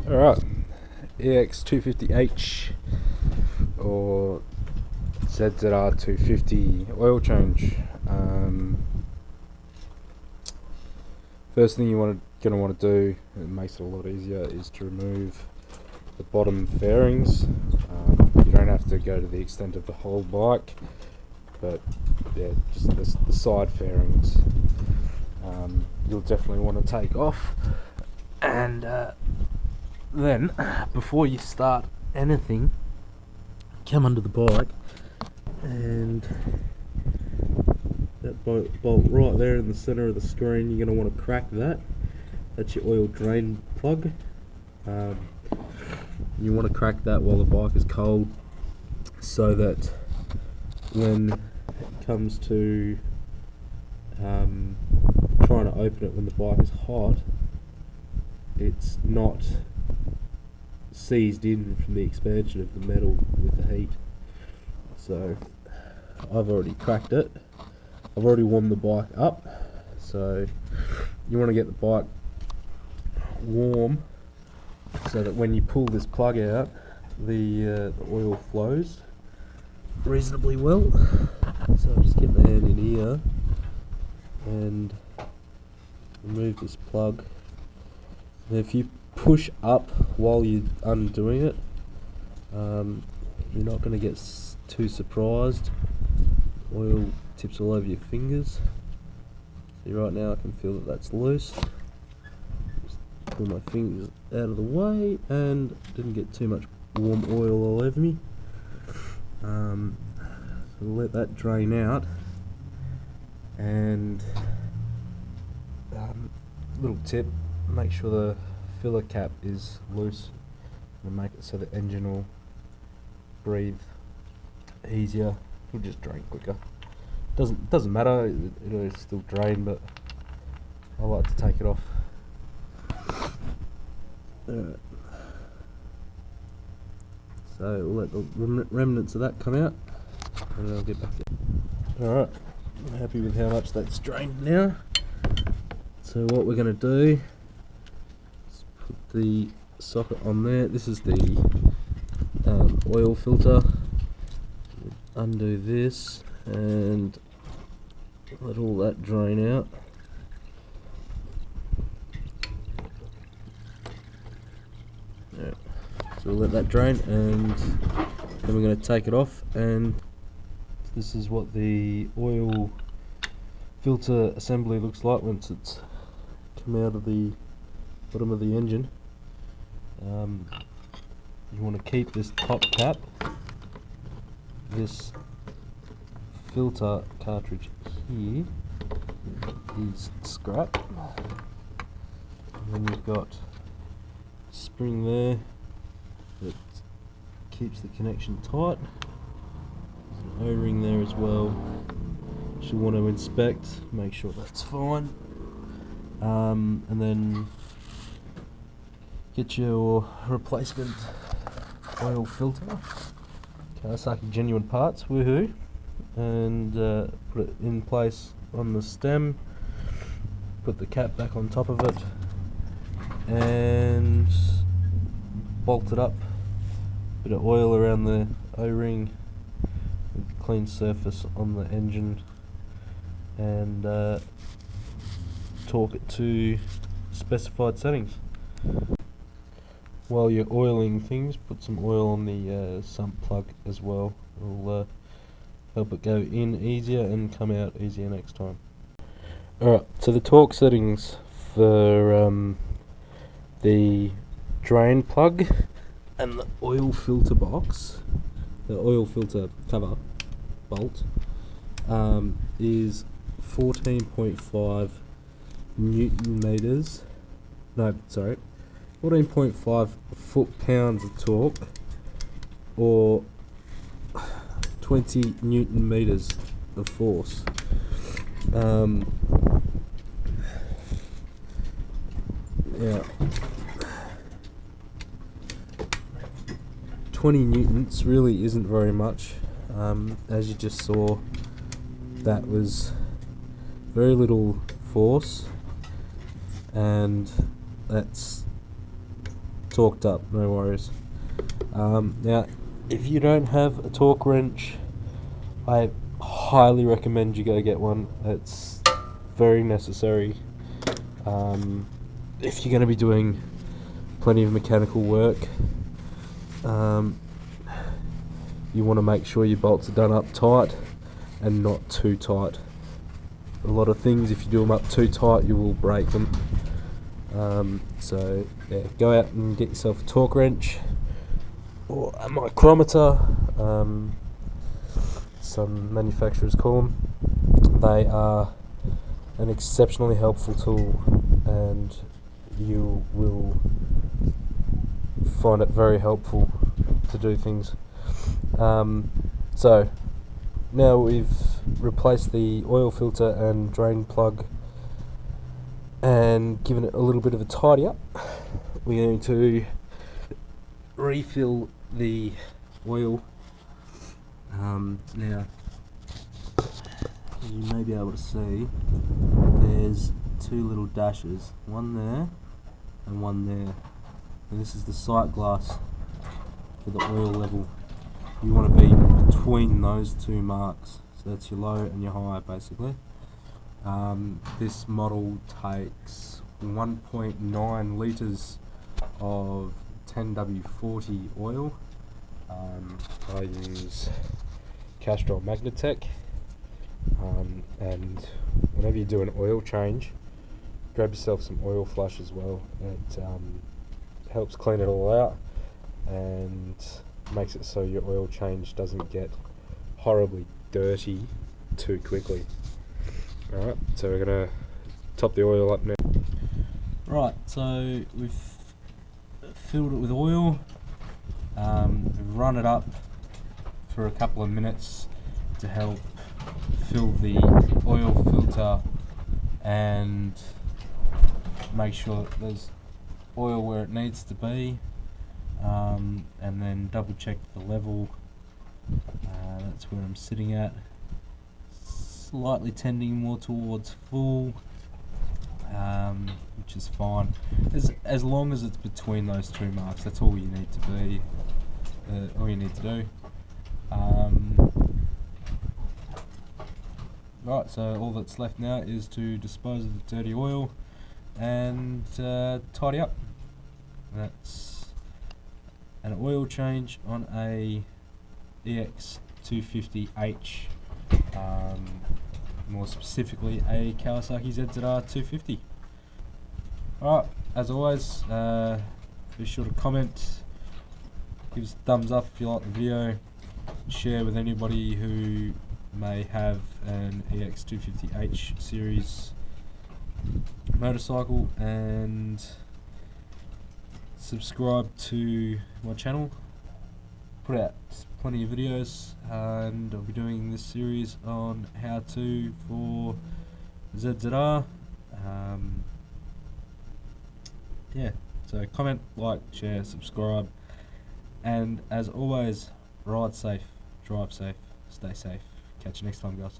Alright, EX250H or ZZR250 oil change. First thing you're going to want to do, it makes it a lot easier, is to remove the bottom fairings. You don't have to go to the extent of the whole bike, but yeah, just the side fairings you'll definitely want to take off. And then, before you start anything, come under the bike, and that bolt right there in the center of the screen, you're going to want to crack that. That's your oil drain plug. You want to crack that while the bike is cold, so that when it comes to trying to open it when the bike is hot, it's not seized in from the expansion of the metal with the heat. So I've already cracked it. I've already warmed the bike up, so you want to get the bike warm so that when you pull this plug out, the oil flows reasonably well. So I'll just get my hand in here and remove this plug. And if you push up while you're undoing it, you're not going to get too surprised. Oil tips all over your fingers. See, right now I can feel that that's loose. Just pull my fingers out of the way and didn't get too much warm oil all over me. So we'll let that drain out, and little tip, make sure the filler cap is loose and make it so the engine will breathe easier. It'll just drain quicker. Doesn't matter, it'll still drain, but I like to take it off. Alright. So we'll let the remnants of that come out, and then I'll get back to it. Alright, I'm happy with how much that's drained now. So what we're going to do is put the socket on there. This is the oil filter. Undo this and let all that drain out. Yeah. So we'll let that drain, and then we're going to take it off, and this is what the oil filter assembly looks like once it's come out of the bottom of the engine. You want to keep this top cap. This filter cartridge here is scrap, and then you've got a spring there that keeps the connection tight. There's an O-ring there as well. You'll want to inspect, make sure that's fine, and then get your replacement oil filter. Kawasaki genuine parts, woohoo, and put it in place on the stem, put the cap back on top of it, and bolt it up. Bit of oil around the O-ring, with clean surface on the engine, and torque it to specified settings. While you're oiling things, put some oil on the sump plug as well. It'll help it go in easier and come out easier next time. Alright, so the torque settings for the drain plug and the oil filter box, the oil filter cover bolt, is 14.5 Newton meters. No, sorry. 14.5 foot-pounds of torque, or 20 Newton meters of force. Yeah, 20 newtons really isn't very much. As you just saw, that was very little force, and that's torqued up, no worries. Now, if you don't have a torque wrench, I highly recommend you go get one. It's very necessary. If you're going to be doing plenty of mechanical work, you want to make sure your bolts are done up tight and not too tight. A lot of things, if you do them up too tight, you will break them. So yeah, go out and get yourself a torque wrench or a micrometer. Some manufacturers call them. They are an exceptionally helpful tool, and you will find it very helpful to do things. So now we've replaced the oil filter and drain plug and given it a little bit of a tidy up, we're going to refill the oil. Now you may be able to see there's two little dashes, one there and one there, and this is the sight glass for the oil level. You want to be between those two marks, so that's your low and your high basically. This model takes 1.9 litres of 10W40 oil. I use Castrol Magnatech, and whenever you do an oil change, grab yourself some oil flush as well. It helps clean it all out and makes it so your oil change doesn't get horribly dirty too quickly. Alright, so we're going to top the oil up now. Right, so we've filled it with oil, run it up for a couple of minutes to help fill the oil filter and make sure that there's oil where it needs to be, and then double check the level. That's where I'm sitting at, slightly tending more towards full, which is fine as long as it's between those two marks. That's all you need to be, all you need to do. Right, so all that's left now is to dispose of the dirty oil and tidy up. That's an oil change on a EX250H, more specifically a Kawasaki ZZR250. Alright, as always, be sure to comment, give us a thumbs up if you like the video, share with anybody who may have an EX250H series motorcycle, and subscribe to my channel. Put out plenty of videos, and I'll be doing this series on how to for ZZR. Yeah, so comment, like, share, subscribe, and as always, ride safe, drive safe, stay safe. Catch you next time, guys.